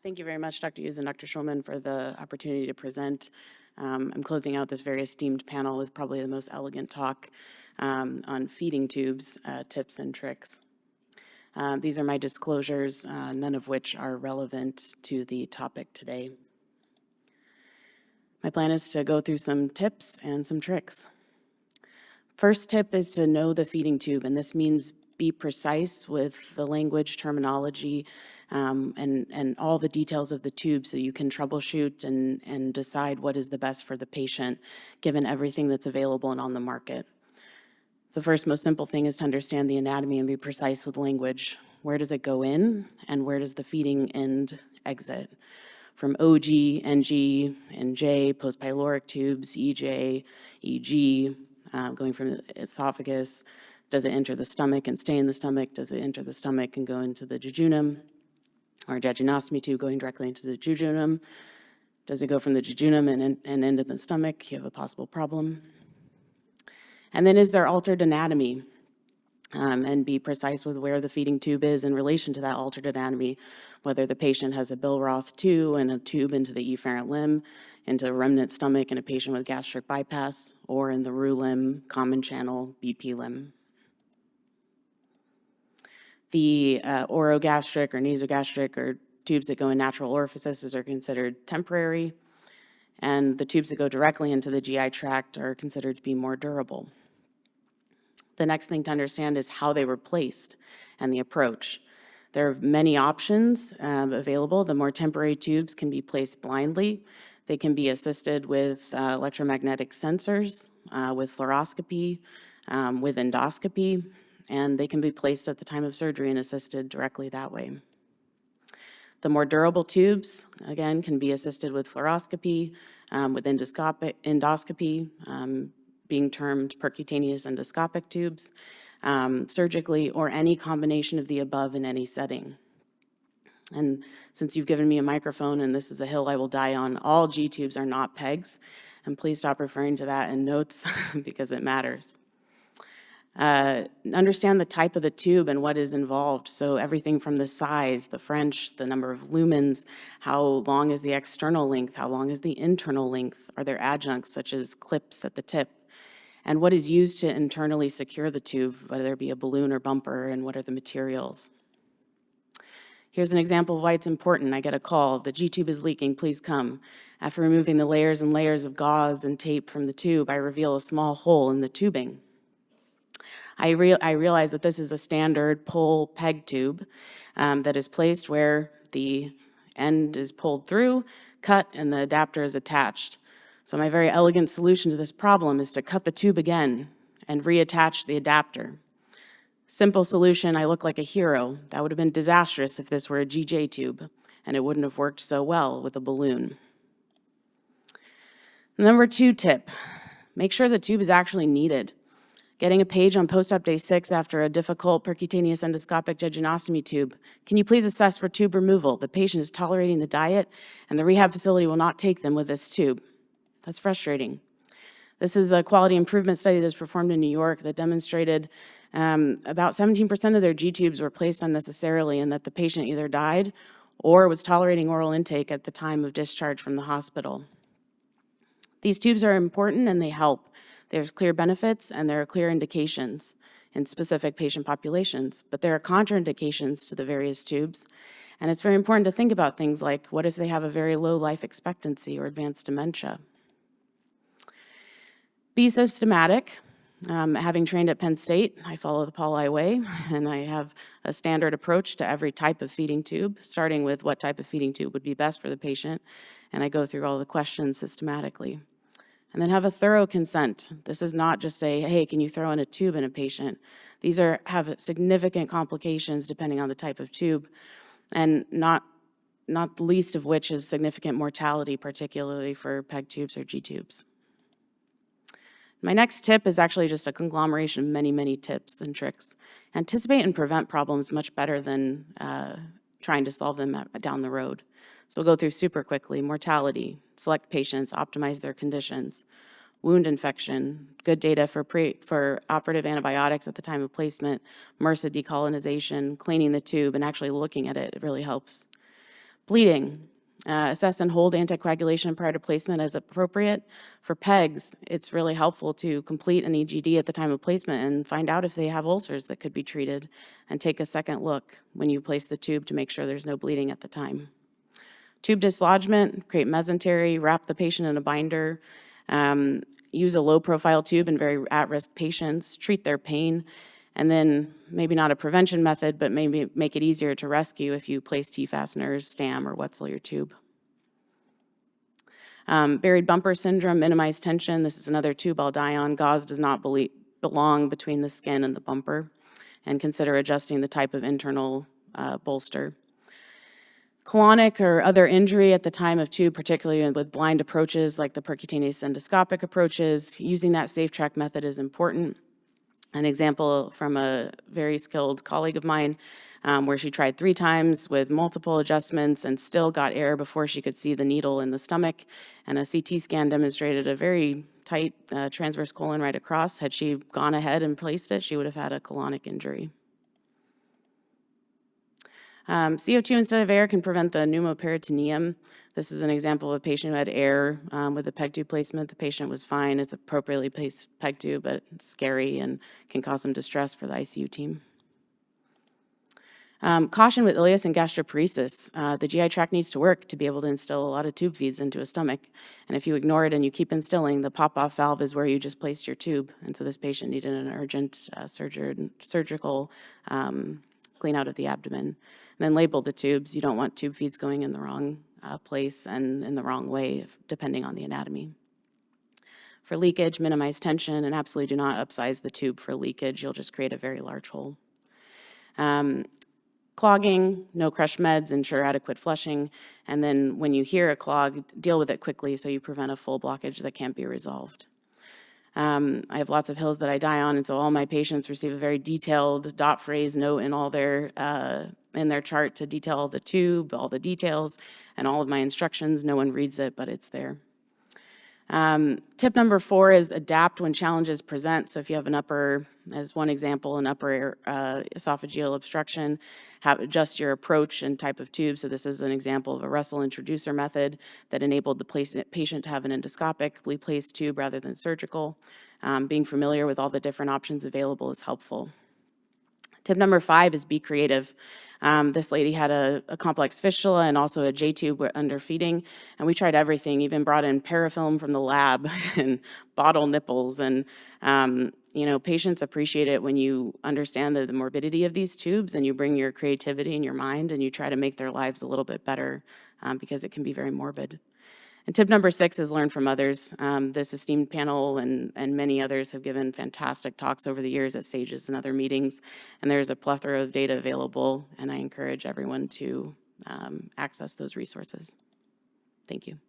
Thank you very much, Dr. Hughes and Dr. Schulman, for the opportunity to present. I'm closing out this very esteemed panel with probably the most elegant talk on feeding tubes, tips and tricks. These are my disclosures, none of which are relevant to the topic today. My plan is to go through some tips and some tricks. First tip is to know the feeding tube, and this means be precise with the language, terminology, and all the details of the tube so you can troubleshoot and decide what is the best for the patient, given everything that's available and on the market. The first most simple thing is to understand the anatomy and be precise with language. Where does it go in, and where does the feeding end exit? From OG, NG, NJ, post-pyloric tubes, EJ, EG, going from the esophagus. Does it enter the stomach and stay in the stomach? Does it enter the stomach and go into the jejunum? Or jejunostomy tube going directly into the jejunum? Does it go from the jejunum and into the stomach? You have a possible problem. And then is there altered anatomy? And be precise with where the feeding tube is in relation to that altered anatomy, whether the patient has a Billroth 2 and a tube into the efferent limb, into a remnant stomach in a patient with gastric bypass, or in the roux limb, common channel, BP limb. The orogastric or nasogastric or tubes that go in natural orifices are considered temporary, and the tubes that go directly into the GI tract are considered to be more durable. The next thing to understand is how they were placed and the approach. There are many options available. The more temporary tubes can be placed blindly. They can be assisted with electromagnetic sensors, with fluoroscopy, with endoscopy, and they can be placed at the time of surgery and assisted directly that way. The more durable tubes, again, can be assisted with fluoroscopy, with endoscopy, being termed percutaneous endoscopic tubes, surgically, or any combination of the above in any setting. And since you've given me a microphone and this is a hill I will die on, all G tubes are not PEGs, and please stop referring to that in notes because it matters. Understand the type of the tube and what is involved. So everything from the size, the French, the number of lumens, how long is the external length, how long is the internal length, are there adjuncts such as clips at the tip, and what is used to internally secure the tube, whether it be a balloon or bumper, and what are the materials. Here's an example of why it's important. I get a call, the G-tube is leaking, please come. After removing the layers and layers of gauze and tape from the tube, I reveal a small hole in the tubing. I realize that this is a standard pull peg tube that is placed where the end is pulled through, cut, and the adapter is attached. So my very elegant solution to this problem is to cut the tube again and reattach the adapter. Simple solution, I look like a hero. That would have been disastrous if this were a GJ tube, and it wouldn't have worked so well with a balloon. Number 2 tip, make sure the tube is actually needed. Getting a page on post-op day 6 after a difficult percutaneous endoscopic jejunostomy tube. Can you please assess for tube removal? The patient is tolerating the diet, and the rehab facility will not take them with this tube. That's frustrating. This is a quality improvement study that was performed in New York that demonstrated about 17% of their G-tubes were placed unnecessarily, and that the patient either died or was tolerating oral intake at the time of discharge from the hospital. These tubes are important and they help. There's clear benefits and there are clear indications in specific patient populations, but there are contraindications to the various tubes, and it's very important to think about things like, what if they have a very low life expectancy or advanced dementia? Be systematic. Having trained at Penn State, I follow the Pauli way, and I have a standard approach to every type of feeding tube, starting with what type of feeding tube would be best for the patient, and I go through all the questions systematically. And then have a thorough consent. This is not just a, hey, can you throw in a tube in a patient? These have significant complications depending on the type of tube, and not the least of which is significant mortality, particularly for PEG tubes or G tubes. My next tip is actually just a conglomeration of many, many tips and tricks. Anticipate and prevent problems much better than trying to solve them down the road. So we'll go through super quickly. Mortality, select patients, optimize their conditions. Wound infection, good data for operative antibiotics at the time of placement, MRSA decolonization, cleaning the tube, and actually looking at it, it really helps. Bleeding. Assess and hold anticoagulation prior to placement as appropriate. For PEGs, it's really helpful to complete an EGD at the time of placement and find out if they have ulcers that could be treated, and take a second look when you place the tube to make sure there's no bleeding at the time. Tube dislodgement, create mesentery, wrap the patient in a binder, use a low-profile tube in very at-risk patients, treat their pain, and then maybe not a prevention method, but maybe make it easier to rescue if you place T-fasteners, stam, or Wetzel your tube. Buried bumper syndrome, minimize tension. This is another tube I'll die on. Gauze does not belong between the skin and the bumper, and consider adjusting the type of internal bolster. Colonic or other injury at the time of tube, particularly with blind approaches like the percutaneous endoscopic approaches, using that safe track method is important. An example from a very skilled colleague of mine, where she tried 3 times with multiple adjustments and still got air before she could see the needle in the stomach, and a CT scan demonstrated a very tight transverse colon right across. Had she gone ahead and placed it, she would have had a colonic injury. CO2 instead of air can prevent the pneumoperitoneum. This is an example of a patient who had air with a PEG tube placement. The patient was fine. It's appropriately placed PEG tube, but it's scary and can cause some distress for the ICU team. Caution with ileus and gastroparesis. The GI tract needs to work to be able to instill a lot of tube feeds into a stomach. And if you ignore it and you keep instilling, the pop-off valve is where you just placed your tube. And so this patient needed an urgent surgical clean out of the abdomen. And then label the tubes. You don't want tube feeds going in the wrong place and in the wrong way, depending on the anatomy. For leakage, minimize tension, and absolutely do not upsize the tube for leakage. You'll just create a very large hole. Clogging, no crush meds, ensure adequate flushing, and then when you hear a clog, deal with it quickly so you prevent a full blockage that can't be resolved. I have lots of hills that I die on, and so all my patients receive a very detailed dot phrase note in all their in their chart to detail the tube, all the details, and all of my instructions. No one reads it, but it's there. Tip number 4 is adapt when challenges present. So if you have an upper, as one example, an upper esophageal obstruction, adjust your approach and type of tube. So this is an example of a Russell introducer method that enabled the patient to have an endoscopically placed tube rather than surgical. Being familiar with all the different options available is helpful. Tip number 5 is be creative. This lady had a complex fistula and also a J-tube under feeding, and we tried everything, even brought in parafilm from the lab and bottle nipples. And patients appreciate it when you understand the morbidity of these tubes and you bring your creativity and your mind and you try to make their lives a little bit better because it can be very morbid. And tip number 6 is learn from others. This esteemed panel and many others have given fantastic talks over the years at stages and other meetings, and there's a plethora of data available, and I encourage everyone to access those resources. Thank you.